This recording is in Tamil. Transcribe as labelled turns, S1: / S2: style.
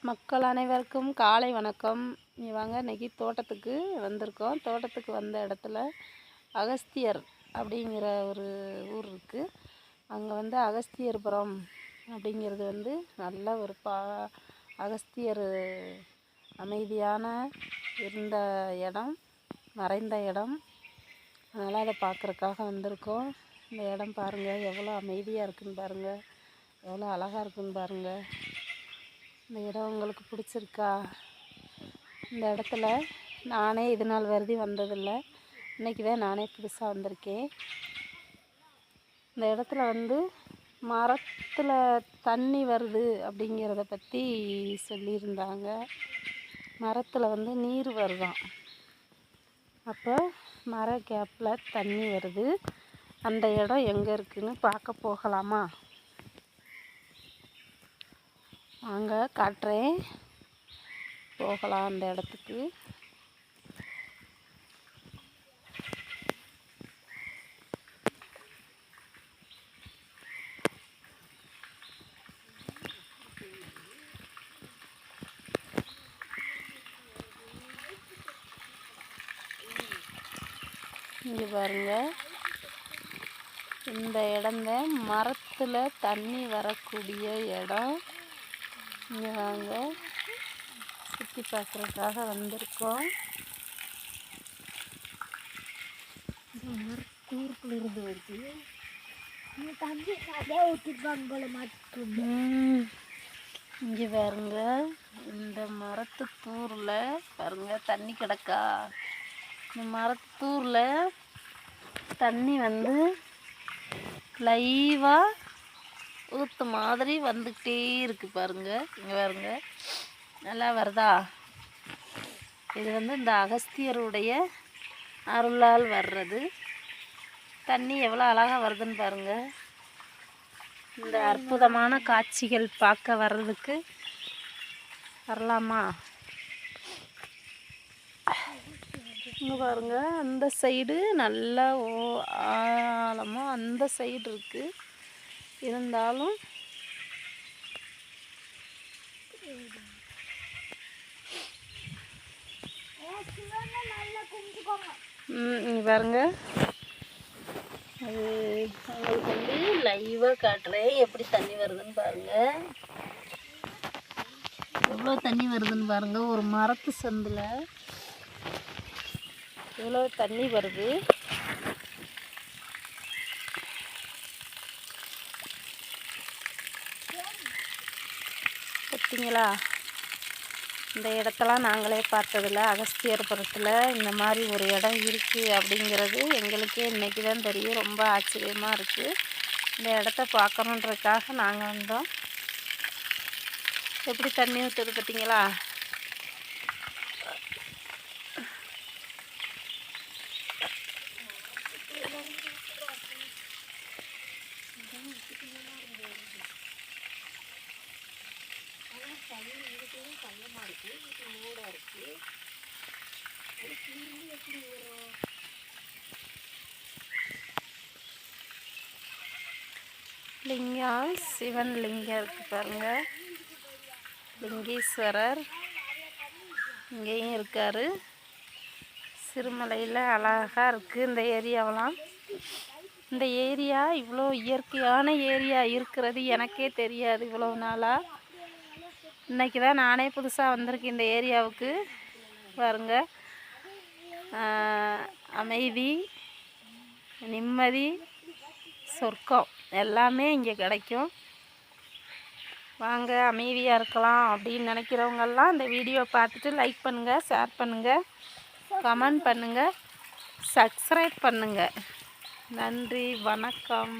S1: மக்கள் அனைவருக்கும் காலை வணக்கம். வாங்க, இன்றைக்கி தோட்டத்துக்கு வந்திருக்கோம். தோட்டத்துக்கு வந்த இடத்துல அகஸ்தியர் அப்படிங்கிற ஒரு ஊர் இருக்குது. அங்கே அகஸ்தியர்புரம் அப்படிங்கிறது நல்ல ஒரு அகஸ்தியர் அமைதியான இருந்த இடம், மறைந்த இடம். அதனால் அதை பார்க்குறக்காக வந்திருக்கோம். இந்த இடம் பாருங்கள், எவ்வளோ அமைதியாக இருக்குதுன்னு பாருங்கள், எவ்வளோ அழகாக இருக்குதுன்னு பாருங்கள். இந்த இடம் உங்களுக்கு பிடிச்சிருக்கா? இந்த இடத்துல நானே இது நாள் வருதி வந்ததில்லை. இன்றைக்கி தான் நானே புதுசாக வந்திருக்கேன். இந்த இடத்துல மரத்தில் தண்ணி வருது அப்படிங்கிறத பற்றி சொல்லியிருந்தாங்க. மரத்தில் நீர் வருதாம். அப்போ மர கேப்பில் தண்ணி வருது. அந்த இடம் எங்கே இருக்குதுன்னு பார்க்க போகலாமா? வாங்க, காட்டுறேன், போகலாம் அந்த இடத்துக்கு. இங்கே பாருங்க, இந்த இடம்தான் மரத்தில் தண்ணி வரக்கூடிய இடம். இங்கே வாங்க, சுற்றி பார்க்குறதுக்காக வந்திருக்கோம். மரத்தூர்க்குள்ளேருந்து வருது. இங்கே பாருங்க, இந்த மரத்தூரில் பாருங்க தண்ணி கிடக்கா. இந்த மரத்தூரில் தண்ணி லைவாக ஊற்று மாதிரி வந்துக்கிட்டே இருக்குது பாருங்க. இங்கே பாருங்க, நல்லா வருதா? இது இந்த அகஸ்தியருடைய அருளால் வர்றது. தண்ணி எவ்வளோ அழகாக வருதுன்னு பாருங்க. இந்த அற்புதமான காட்சிகள் பார்க்க வர்றதுக்கு வரலாமா? இங்கே பாருங்க, அந்த சைடு நல்லா ஆழமாக அந்த சைடு இருக்குது. இருந்தாலும் பாருங்க, அது உங்களுக்கு லைவாக காட்டுறேன். எப்படி தண்ணி வருதுன்னு பாருங்க, எவ்வளோ தண்ணி வருதுன்னு பாருங்க. ஒரு மரத்து சந்தில் எவ்வளோ தண்ணி வருது. பார்த்தீங்களா? இந்த இடத்தெல்லாம் நாங்களே பார்த்ததில்ல. அகஸ்தியர்புரத்தில் இந்த மாதிரி ஒரு இடம் இருக்குது அப்படிங்கிறது எங்களுக்கே இன்றைக்கி தான் தெரியும். ரொம்ப ஆச்சரியமாக இருக்குது. இந்த இடத்த பார்க்கணுன்றதுக்காக நாங்கள் வந்தோம். எப்படி தண்ணி ஊற்றுது பார்த்தீங்களா? லிங்கம், சிவன் லிங்கம் இருக்கு பாருங்க. லிங்கேஸ்வரர் இங்கேயும் இருக்காரு. சிறுமலையில் அழகாக இருக்குது இந்த ஏரியாவெல்லாம். இந்த ஏரியா இவ்வளோ இயற்கையான ஏரியா இருக்கிறது எனக்கே தெரியாது இவ்வளோ நாளாக. இன்றைக்கி தான் நானே புதுசாக வந்திருக்கேன் இந்த ஏரியாவுக்கு. பாருங்க, அமைதி, நிம்மதி, சொர்க்கம் எல்லாமே இங்கே கிடைக்கும். வாங்க, அமைதியாக இருக்கலாம் அப்படின்னு நினைக்கிறவங்கெல்லாம் இந்த வீடியோ பார்த்துட்டு லைக் பண்ணுங்கள், ஷேர் பண்ணுங்கள், கமெண்ட் பண்ணுங்கள், சப்ஸ்கிரைப் பண்ணுங்கள். நன்றி, வணக்கம்.